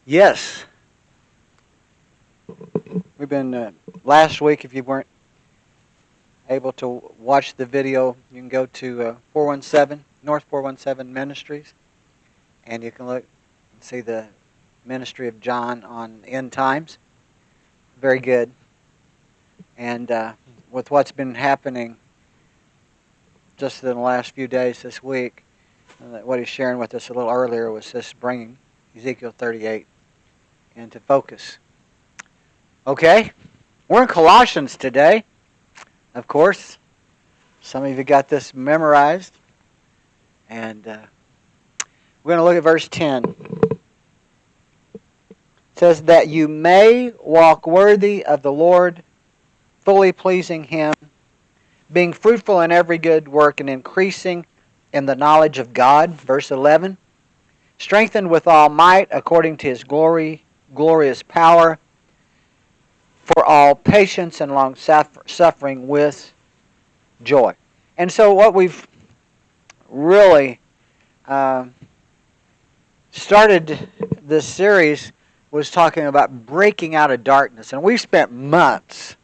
Yes. We've been, last week, if you weren't able to watch the video, you can go to 417, North 417 Ministries, and you can look and see the ministry of John on end times. Very good. And with what's been happening just in the last few days this week, what he's sharing with us a little earlier was just bringing Ezekiel 38 into focus. Okay, we're in Colossians today, of course. Some of you got this memorized. And we're going to look at verse 10. It says, that you may walk worthy of the Lord, fully pleasing Him, being fruitful in every good work and increasing in the knowledge of God. Verse 11. Strengthened with all might according to His glorious power, for all patience and long suffering with joy. And so what we've really started this series was talking about breaking out of darkness. And we spent months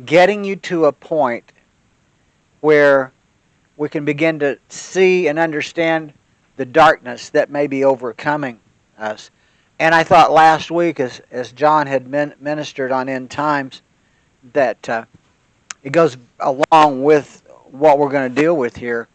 getting you to a point where we can begin to see and understand the darkness that may be overcoming us. And I thought last week, as John had ministered on end times, that it goes along with what we're going to deal with here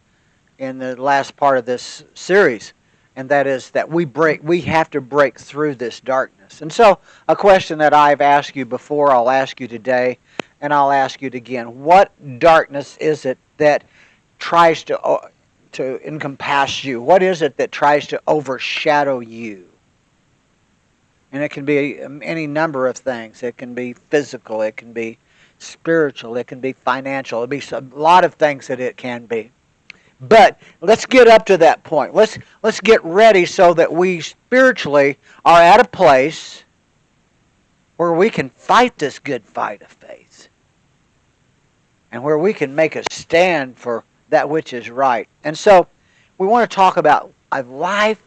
in the last part of this series, and that is that we have to break through this darkness. And so, a question that I've asked you before, I'll ask you today, and I'll ask you again: what darkness is it that tries to encompass you? What is it that tries to overshadow you? And it can be any number of things. It can be physical. It can be spiritual. It can be financial. It'll be a lot of things that it can be. But let's get up to that point. Let's get ready so that we spiritually are at a place where we can fight this good fight of faith, and where we can make a stand for that which is right. And so we want to talk about a life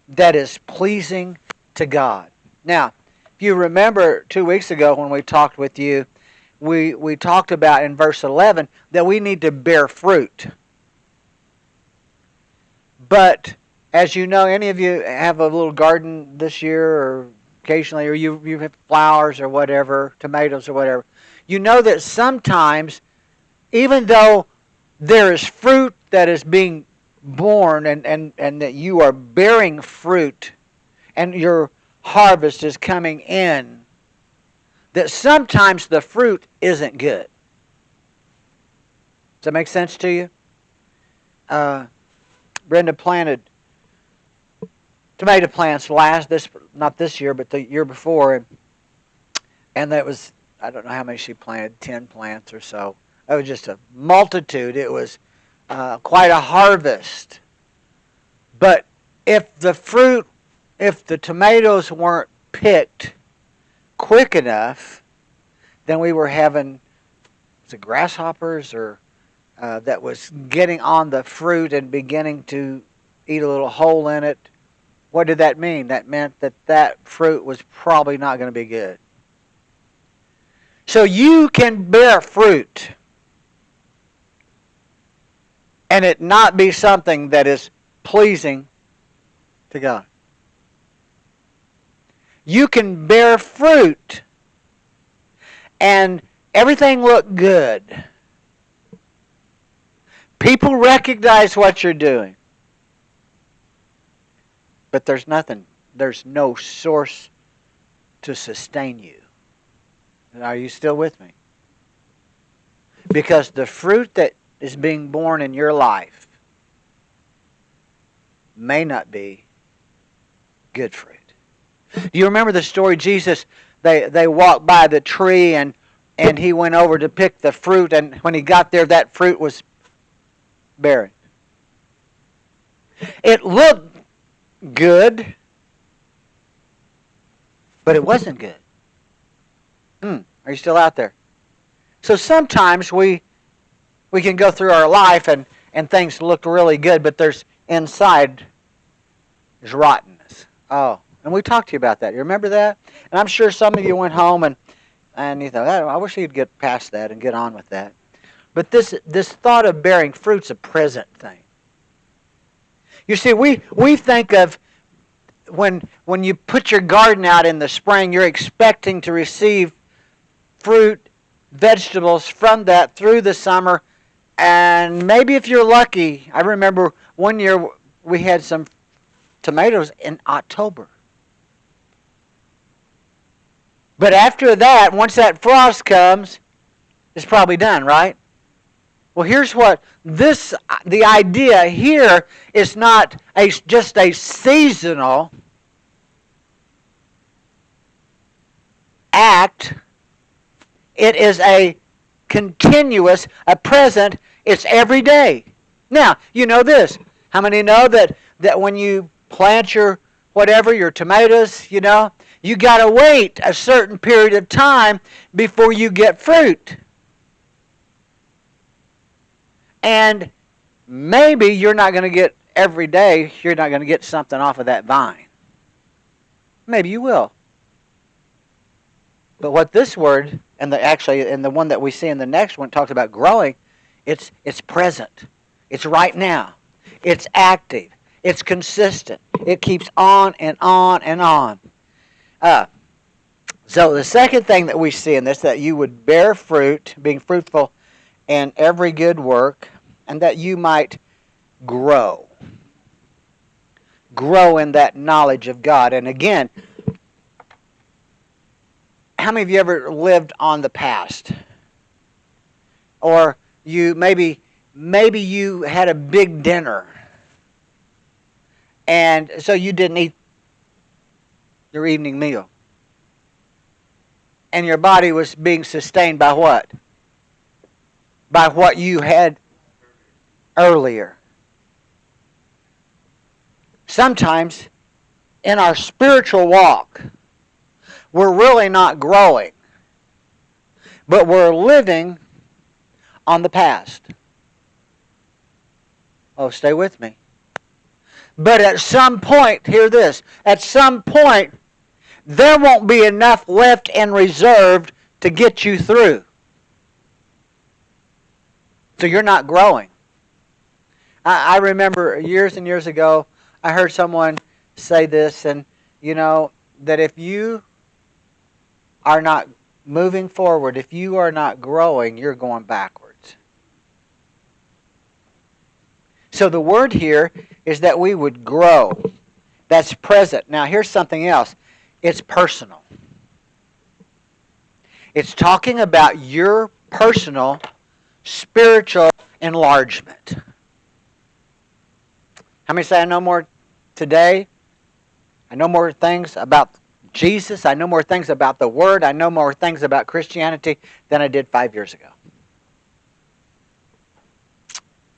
that is pleasing to God. Now, if you remember 2 weeks ago when we talked with you, we talked about in verse 11 that we need to bear fruit. But as you know, any of you have a little garden this year or occasionally, or you have flowers or whatever, tomatoes or whatever, you know that sometimes, even though there is fruit that is being born and that you are bearing fruit and your harvest is coming in, that sometimes the fruit isn't good. Does that make sense to you? Brenda planted tomato plants not this year, but the year before, and that was, I don't know how many she planted, 10 plants or so. It was just a multitude. It was quite a harvest. But if the tomatoes weren't picked quick enough, then we were having, was it grasshoppers or that was getting on the fruit and beginning to eat a little hole in it. What did that mean? That meant that fruit was probably not going to be good. So you can bear fruit and it not be something that is pleasing to God. You can bear fruit and everything look good. People recognize what you're doing. But there's no source to sustain you. Are you still with me? Because the fruit that is being born in your life may not be good fruit. Do you remember the story? Jesus, they walked by the tree and he went over to pick the fruit, and when he got there, that fruit was barren. It looked good, but it wasn't good. Are you still out there? So sometimes we can go through our life and things look really good, but there's inside there's rottenness. Oh, And we talked to you about that. You remember that? And I'm sure some of you went home and you thought, oh, I wish you'd get past that and get on with that. But this thought of bearing fruit's a present thing. You see, we think of when you put your garden out in the spring, you're expecting to receive fruit, vegetables from that through the summer. And maybe if you're lucky, I remember one year we had some tomatoes in October. But after that, once that frost comes, it's probably done, right? Well, here's what the idea here is not just a seasonal act. It is a continuous, a present. It's every day. Now, you know this. How many know that when you plant your whatever, your tomatoes, you know, you got to wait a certain period of time before you get fruit. And maybe you're not going to get every day, you're not going to get something off of that vine. Maybe you will. But what this word, and the one that we see in the next one talks about growing, it's present. It's right now. It's active. It's consistent. It keeps on and on and on. So the second thing that we see in this, that you would bear fruit, being fruitful in every good work, and that you might grow. Grow in that knowledge of God. And again, how many of you ever lived on the past? Or you maybe you had a big dinner, and so you didn't eat your evening meal. And your body was being sustained by what? By what you had earlier. Sometimes in our spiritual walk, we're really not growing, but we're living on the past. Oh, stay with me. But at some point, hear this, at some point, there won't be enough left in reserve to get you through. So you're not growing. I remember years and years ago, I heard someone say this, and you know, that if you are not moving forward, if you are not growing, you're going backwards. So the word here is that we would grow. That's present. Now here's something else. It's personal. It's talking about your personal spiritual enlargement. How many say I know more today? I know more things about Jesus. I know more things about the Word. I know more things about Christianity than I did 5 years ago.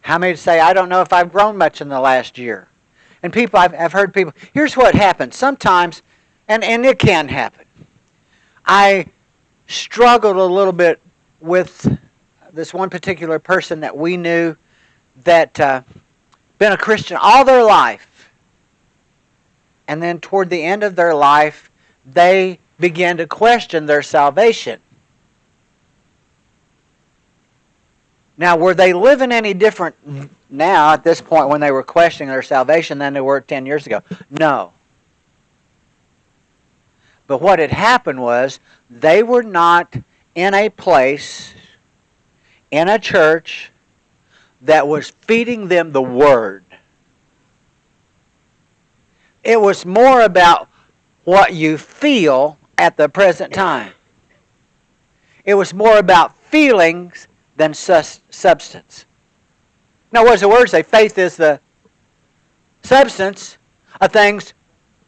How many say I don't know if I've grown much in the last year? And people, I've heard people, here's what happens. Sometimes, and it can happen. I struggled a little bit with this one particular person that we knew that been a Christian all their life. And then toward the end of their life, they began to question their salvation. Now, were they living any different now at this point when they were questioning their salvation than they were 10 years ago? No. But what had happened was they were not in a place, in a church, that was feeding them the Word. It was more about what you feel at the present time. It was more about feelings than substance. Now, what does the Word say? Faith is the substance of things,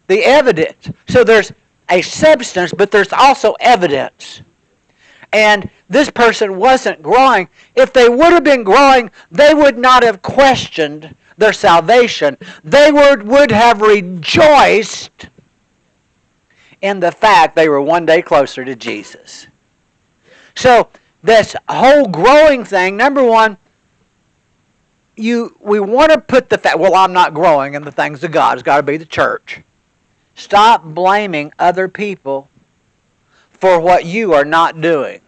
the evidence. So there's a substance, but there's also evidence. And this person wasn't growing. If they would have been growing, they would not have questioned their salvation. They would have rejoiced in the fact they were one day closer to Jesus. So this whole growing thing, number one, we want to put the fact, well, I'm not growing in the things of God. It's got to be the church. Stop blaming other people for what you are not doing.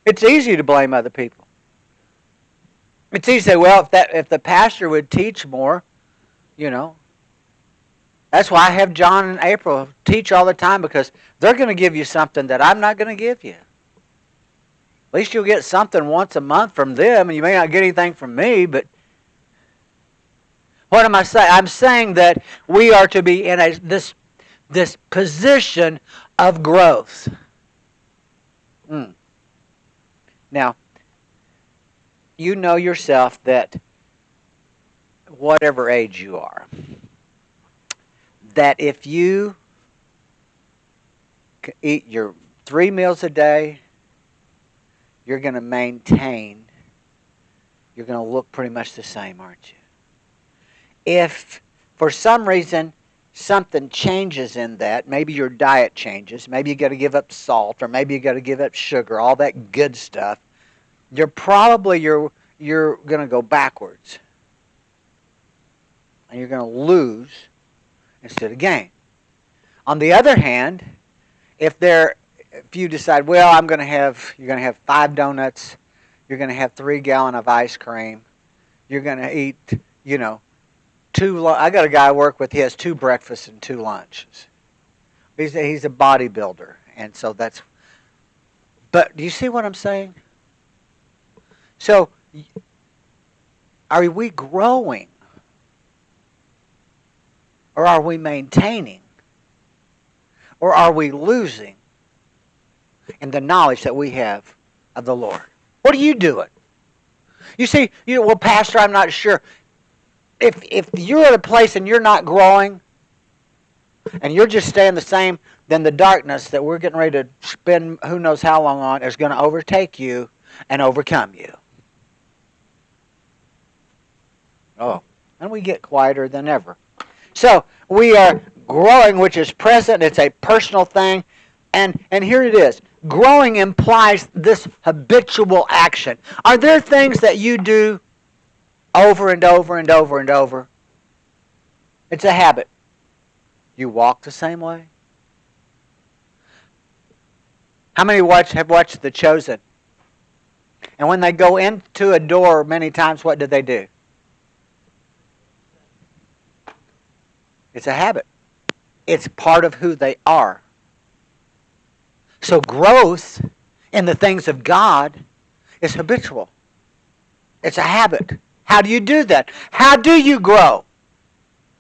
It's easy to blame other people. It's easy to say, well, if the pastor would teach more, you know. That's why I have John and April teach all the time, because they're going to give you something that I'm not going to give you. At least you'll get something once a month from them, and you may not get anything from me, but what am I saying? I'm saying that we are to be in this position of growth. Now, you know yourself that whatever age you are, that if you eat your 3 meals a day, you're going to maintain, you're going to look pretty much the same, aren't you? If for some reason something changes in that, maybe your diet changes, maybe you got to give up salt, or maybe you got to give up sugar, all that good stuff, you're going to go backwards. And you're going to lose instead of gain. On the other hand, if you decide, well, you're going to have 5 donuts, you're going to have 3 gallons of ice cream, you're going to eat, 2. I got a guy I work with. He has 2 breakfasts and 2 lunches. He's a bodybuilder, and so that's. But do you see what I'm saying? So, are we growing, or are we maintaining, or are we losing in the knowledge that we have of the Lord? What are you doing? You see, well, Pastor, I'm not sure. If you're at a place and you're not growing, and you're just staying the same, then the darkness that we're getting ready to spend who knows how long on is going to overtake you and overcome you. Oh, and we get quieter than ever. So we are growing, which is present. It's a personal thing. And here it is. Growing implies this habitual action. Are there things that you do over and over and over and over? It's a habit. You walk the same way. How many have watched The Chosen? And when they go into a door many times, what do they do? It's a habit. It's part of who they are. So growth in the things of God is habitual. It's a habit. How do you do that? How do you grow?